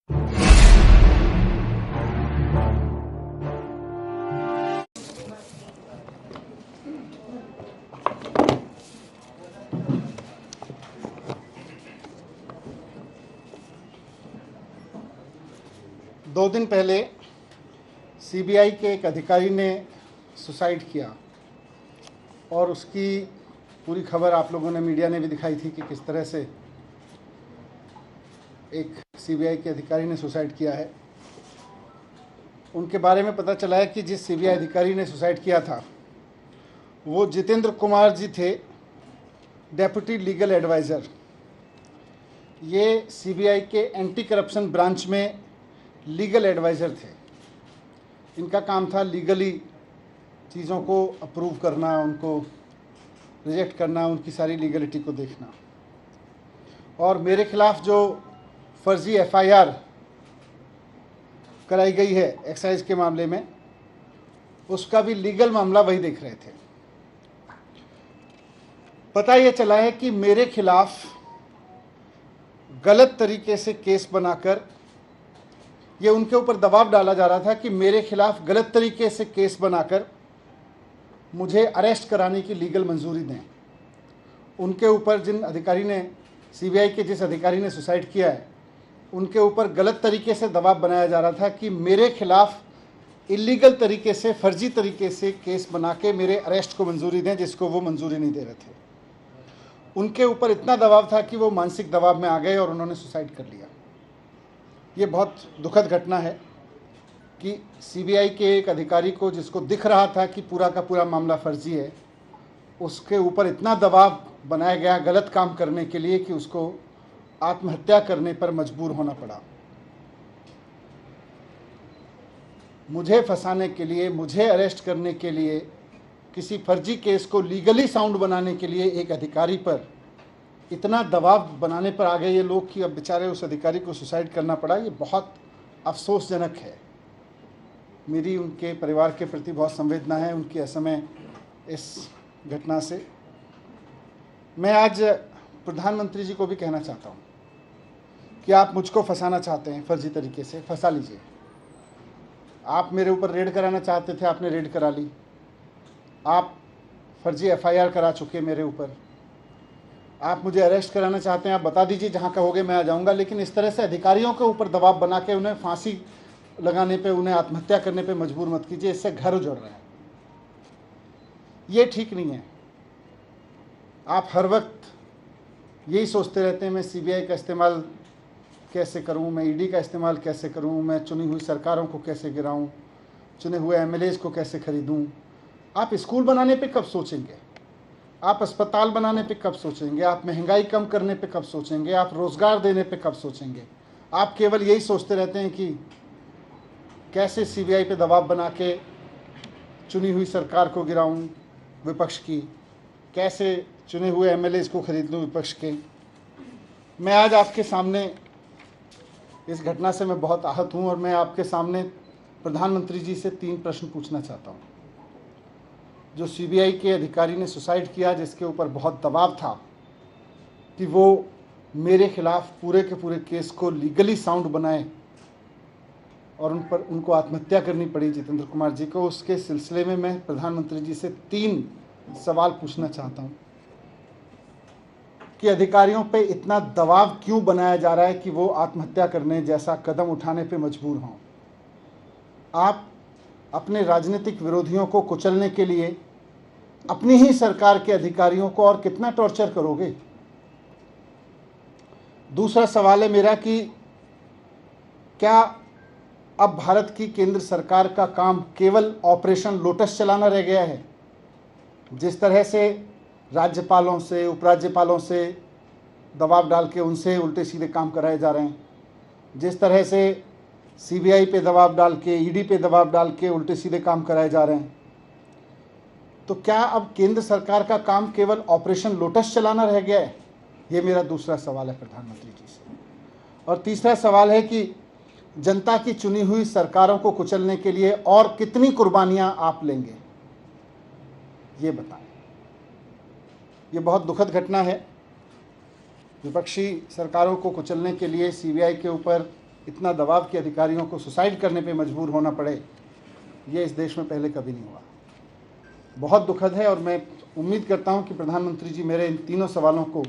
दो दिन पहले सीबीआई के एक अधिकारी ने सुसाइड किया और उसकी पूरी खबर आप लोगों ने, मीडिया ने भी दिखाई थी कि किस तरह से एक सीबीआई के अधिकारी ने सुसाइड किया है। उनके बारे में पता चला है कि जिस सीबीआई अधिकारी ने सुसाइड किया था वो जितेंद्र कुमार जी थे, डेप्यूटी लीगल एडवाइज़र। ये सीबीआई के एंटी करप्शन ब्रांच में लीगल एडवाइज़र थे। इनका काम था लीगली चीज़ों को अप्रूव करना, उनको रिजेक्ट करना, उनकी सारी लीगलिटी को देखना। और मेरे खिलाफ जो फर्जी एफआईआर कराई गई है एक्साइज के मामले में, उसका भी लीगल मामला वही देख रहे थे। पता ये चला है कि मेरे खिलाफ गलत तरीके से केस बनाकर ये उनके ऊपर दबाव डाला जा रहा था कि मेरे खिलाफ गलत तरीके से केस बनाकर मुझे अरेस्ट कराने की लीगल मंजूरी दें। उनके ऊपर जिन अधिकारी ने, सीबीआई के जिस अधिकारी ने सुसाइड किया है, उनके ऊपर गलत तरीके से दबाव बनाया जा रहा था कि मेरे खिलाफ इलीगल तरीके से, फर्जी तरीके से केस बना के मेरे अरेस्ट को मंजूरी दें, जिसको वो मंजूरी नहीं दे रहे थे। उनके ऊपर इतना दबाव था कि वो मानसिक दबाव में आ गए और उन्होंने सुसाइड कर लिया। ये बहुत दुखद घटना है कि सीबीआई के एक अधिकारी को, जिसको दिख रहा था कि पूरा का पूरा मामला फर्जी है, उसके ऊपर इतना दबाव बनाया गया गलत काम करने के लिए कि उसको आत्महत्या करने पर मजबूर होना पड़ा। मुझे फंसाने के लिए, मुझे अरेस्ट करने के लिए, किसी फर्जी केस को लीगली साउंड बनाने के लिए एक अधिकारी पर इतना दबाव बनाने पर आ गए ये लोग कि अब बेचारे उस अधिकारी को सुसाइड करना पड़ा। ये बहुत अफसोसजनक है। मेरी उनके परिवार के प्रति बहुत संवेदना है, उनकी असमय इस घटना से। मैं आज प्रधानमंत्री जी को भी कहना चाहता हूँ कि आप मुझको फंसाना चाहते हैं फर्जी तरीके से, फंसा लीजिए। आप मेरे ऊपर रेड कराना चाहते थे, आपने रेड करा ली। आप फर्जी एफआईआर करा चुके मेरे ऊपर। आप मुझे अरेस्ट कराना चाहते हैं, आप बता दीजिए, जहाँ कहोगे मैं आ जाऊँगा। लेकिन इस तरह से अधिकारियों के ऊपर दबाव बना के उन्हें फांसी लगाने पे, उन्हें आत्महत्या करने पे मजबूर मत कीजिए। इससे घर उजड़ रहे हैं। ये ठीक नहीं है। आप हर वक्त यही सोचते रहते हैं, मैं सीबीआई का इस्तेमाल कैसे करूं, मैं ईडी का इस्तेमाल कैसे करूं, मैं चुनी हुई सरकारों को कैसे गिराऊं, चुने हुए एमएलएज को कैसे खरीदूं। आप स्कूल बनाने पे कब सोचेंगे? आप अस्पताल बनाने पे कब सोचेंगे? आप महंगाई कम करने पे कब सोचेंगे? आप रोज़गार देने पे कब सोचेंगे? आप केवल यही सोचते रहते हैं कि कैसे सीबीआई पे दबाव बना के चुनी हुई सरकार को गिराऊं विपक्ष की, कैसे चुने हुए एमएलएज को खरीद लूं विपक्ष के। मैं आज आपके सामने, इस घटना से मैं बहुत आहत हूं और मैं आपके सामने प्रधानमंत्री जी से 3 प्रश्न पूछना चाहता हूं। जो सीबीआई के अधिकारी ने सुसाइड किया, जिसके ऊपर बहुत दबाव था कि वो मेरे खिलाफ पूरे के पूरे केस को लीगली साउंड बनाए और उनको आत्महत्या करनी पड़ी जितेंद्र कुमार जी को, उसके सिलसिले में मैं प्रधानमंत्री जी से 3 सवाल पूछना चाहता हूं कि अधिकारियों पे इतना दबाव क्यों बनाया जा रहा है कि वो आत्महत्या करने जैसा कदम उठाने पे मजबूर हों। आप अपने राजनीतिक विरोधियों को कुचलने के लिए अपनी ही सरकार के अधिकारियों को और कितना टॉर्चर करोगे? दूसरा सवाल है मेरा कि क्या अब भारत की केंद्र सरकार का काम केवल ऑपरेशन लोटस चलाना रह गया है? जिस तरह से राज्यपालों से, उपराज्यपालों से दबाव डाल के उनसे उल्टे सीधे काम कराए जा रहे हैं, जिस तरह से सीबीआई पे दबाव डाल के, ईडी पे दबाव डाल के उल्टे सीधे काम कराए जा रहे हैं, तो क्या अब केंद्र सरकार का काम केवल ऑपरेशन लोटस चलाना रह गया है? ये मेरा दूसरा सवाल है प्रधानमंत्री जी से। और तीसरा सवाल है कि जनता की चुनी हुई सरकारों को कुचलने के लिए और कितनी कुर्बानियां आप लेंगे, ये बताएं। ये बहुत दुखद घटना है। विपक्षी सरकारों को कुचलने के लिए सीबीआई के ऊपर इतना दबाव कि अधिकारियों को सुसाइड करने पे मजबूर होना पड़े, ये इस देश में पहले कभी नहीं हुआ। बहुत दुखद है और मैं उम्मीद करता हूं कि प्रधानमंत्री जी मेरे इन तीनों सवालों को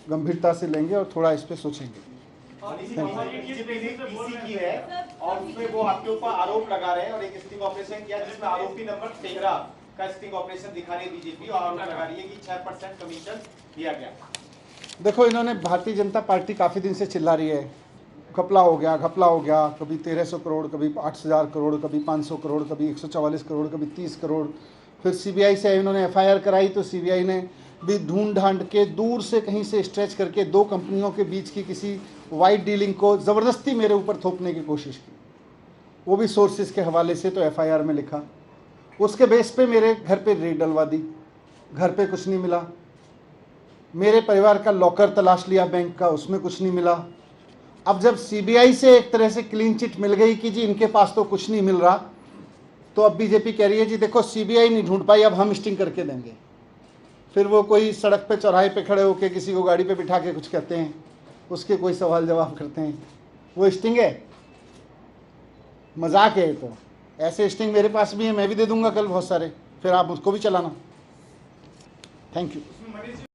गंभीरता से लेंगे और थोड़ा इस पर सोचेंगे। की है और उसमें वो आपके ऊपर आरोप लगा रहे हैं और एक स्टिंग ऑपरेशन किया जिसमें आरोपी नंबर 13 का स्टिंग ऑपरेशन दिखा रही है बीजेपी और आरोप लगा रही है कि 6% कमीशन दिया गया। देखो, इन्होंने भारतीय जनता पार्टी काफ़ी दिन से चिल्ला रही है, घपला हो गया, कभी 1300 करोड़, कभी 8000 करोड़, कभी 500 करोड़, कभी 144 करोड़, कभी 30 करोड़। फिर सीबीआई से इन्होंने एफआईआर कराई तो सीबीआई ने भी ढूंढ ढांड के दूर से कहीं से स्ट्रेच करके दो कंपनियों के बीच की किसी वाइट डीलिंग को ज़बरदस्ती मेरे ऊपर थोपने की कोशिश की, वो भी सोर्सेज के हवाले से। तो एफआईआर में लिखा, उसके बेस पे मेरे घर पे रेड डलवा दी, घर पे कुछ नहीं मिला। मेरे परिवार का लॉकर तलाश लिया बैंक का, उसमें कुछ नहीं मिला। अब जब सीबीआई से एक तरह से क्लीन चिट मिल गई कि जी इनके पास तो कुछ नहीं मिल रहा, तो अब बीजेपी कह रही है जी देखो सीबीआई नहीं ढूंढ पाई, अब हम स्टिंग करके देंगे। फिर वो कोई सड़क पे चौराहे पे खड़े होकर किसी को गाड़ी पे बिठा के कुछ कहते हैं, उसके कोई सवाल जवाब करते हैं, वो स्टिंग है, मजाक है। तो ऐसे स्टिंग मेरे पास भी है, मैं भी दे दूंगा कल बहुत सारे, फिर आप उसको भी चलाना। Thank you.